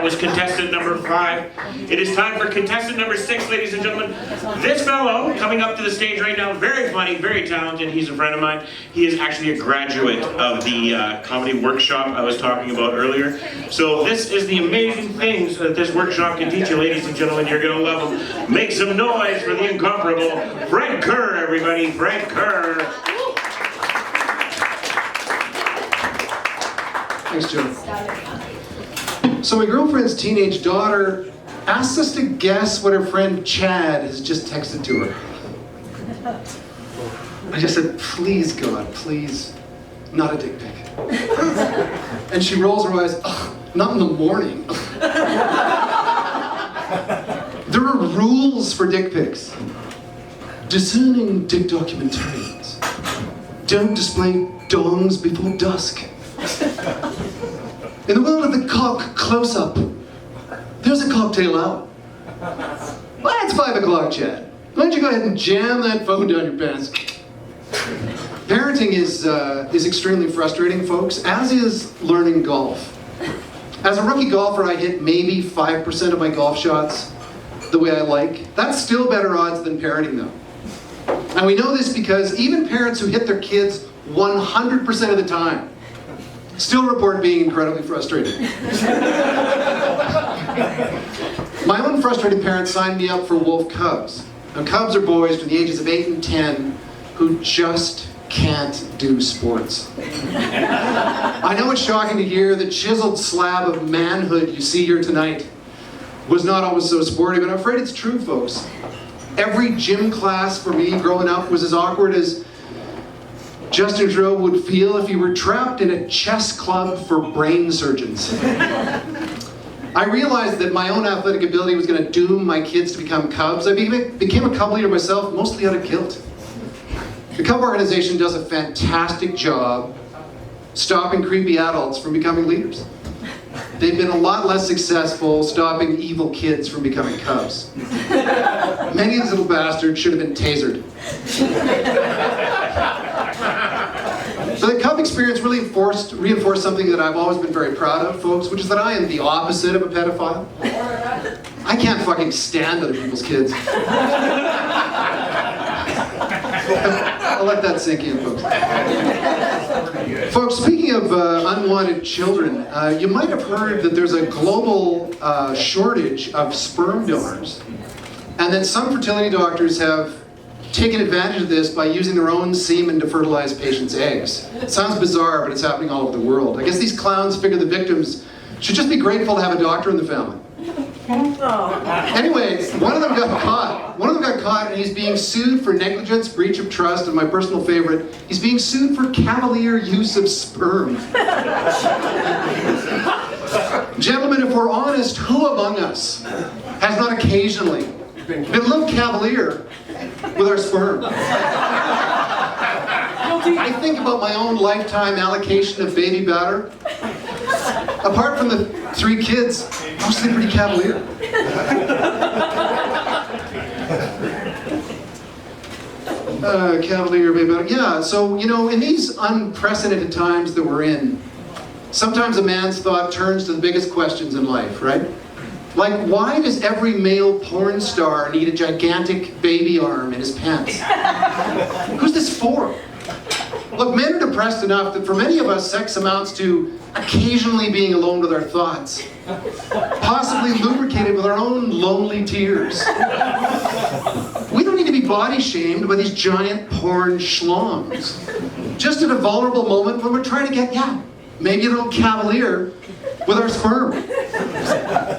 was contestant number 5. It is time for contestant number 6, ladies and gentlemen. This fellow coming up to the stage right now, very funny, very talented. He's a friend of mine. He is actually a graduate of the comedy workshop I was talking about earlier. So this is the amazing things that this workshop can teach you, ladies and gentlemen. You're gonna love them. Make some noise for the incomparable Frank Kerr, everybody. Frank Kerr. Thanks, Joe. So my girlfriend's teenage daughter asked us to guess what her friend Chad has just texted to her. I just said, please God, please, not a dick pic. And she rolls her eyes, not in the morning. There are rules for dick pics. Discerning dick documentarians don't display dongs before dusk. In the world of the cock close-up, there's a cocktail hour. Well, it's 5 o'clock, Chad. Why don't you go ahead and jam that phone down your pants? Parenting is extremely frustrating, folks, as is learning golf. As a rookie golfer, I hit maybe 5% of my golf shots the way I like. That's still better odds than parenting, though. And we know this because even parents who hit their kids 100% of the time still report being incredibly frustrated. My own frustrated parents signed me up for Wolf Cubs. Now, Cubs are boys between the ages of 8 and 10 who just can't do sports. I know it's shocking to hear the chiseled slab of manhood you see here tonight was not always so sporty, but I'm afraid it's true, folks. Every gym class for me growing up was as awkward as Justin Trudeau would feel if he were trapped in a chess club for brain surgeons. I realized that my own athletic ability was going to doom my kids to become Cubs. I became a Cub leader myself, mostly out of guilt. The Cub organization does a fantastic job stopping creepy adults from becoming leaders. They've been a lot less successful stopping evil kids from becoming Cubs. Many of these little bastards should have been tasered. So the Cub experience really reinforced something that I've always been very proud of, folks, which is that I am the opposite of a pedophile. I can't fucking stand other people's kids. I'll let that sink in, folks. Folks, speaking of unwanted children, you might have heard that there's a global shortage of sperm donors, and that some fertility doctors have taken advantage of this by using their own semen to fertilize patients' eggs. It sounds bizarre, but it's happening all over the world. I guess these clowns figure the victims should just be grateful to have a doctor in the family. Anyway, one of them got caught, and he's being sued for negligence, breach of trust, and my personal favorite, he's being sued for cavalier use of sperm. Gentlemen, if we're honest, who among us has not occasionally been a little cavalier with our sperm? I think about my own lifetime allocation of baby batter. Apart from the 3 kids, mostly pretty cavalier. Cavalier baby batter. Yeah, so, you know, in these unprecedented times that we're in, sometimes a man's thought turns to the biggest questions in life, right? Like, why does every male porn star need a gigantic baby arm in his pants? Who's this for? Look, men are depressed enough that for many of us, sex amounts to occasionally being alone with our thoughts, possibly lubricated with our own lonely tears. We don't need to be body shamed by these giant porn schlongs. Just at a vulnerable moment when we're trying to get, maybe a little cavalier with our sperm.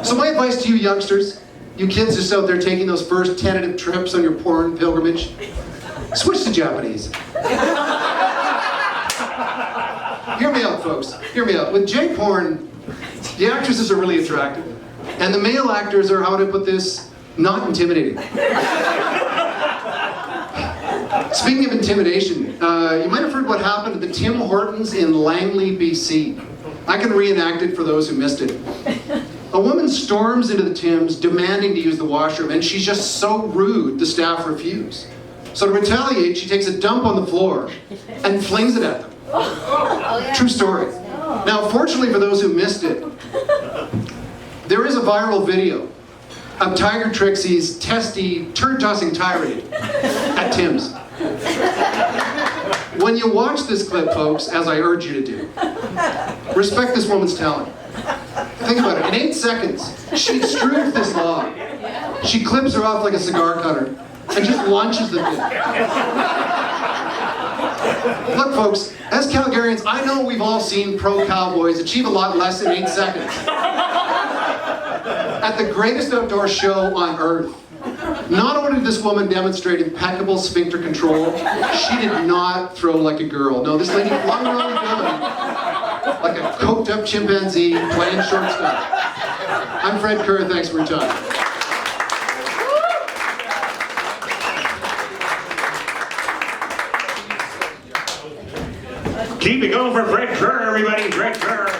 So my advice to you youngsters, you kids just out there taking those first tentative trips on your porn pilgrimage, switch to Japanese. Hear me out, folks. Hear me out. With J-porn, the actresses are really attractive. And the male actors are, how to put this, not intimidating. Speaking of intimidation, you might have heard what happened at the Tim Hortons in Langley, BC. I can reenact it for those who missed it. A woman storms into the Tims demanding to use the washroom, and she's just so rude the staff refuse. So to retaliate, she takes a dump on the floor and flings it at them. True story. Now, fortunately for those who missed it, There is a viral video of Tiger Trixie's testy, turd-tossing tirade at Tim's. When you watch this clip, folks, as I urge you to do, respect this woman's talent. Think about it. In 8 seconds, she extrudes this log. She clips her off like a cigar cutter and just launches the bit. Look, folks, as Calgarians, I know we've all seen pro cowboys achieve a lot less in 8 seconds. At the greatest outdoor show on earth, not only did this woman demonstrate impeccable sphincter control, she did not throw like a girl. No, this lady flung around the building like a coked up chimpanzee playing shortstop. I'm Fred Kerr, thanks for your time. Keep it going for Fred Kerr, everybody. Fred Kerr.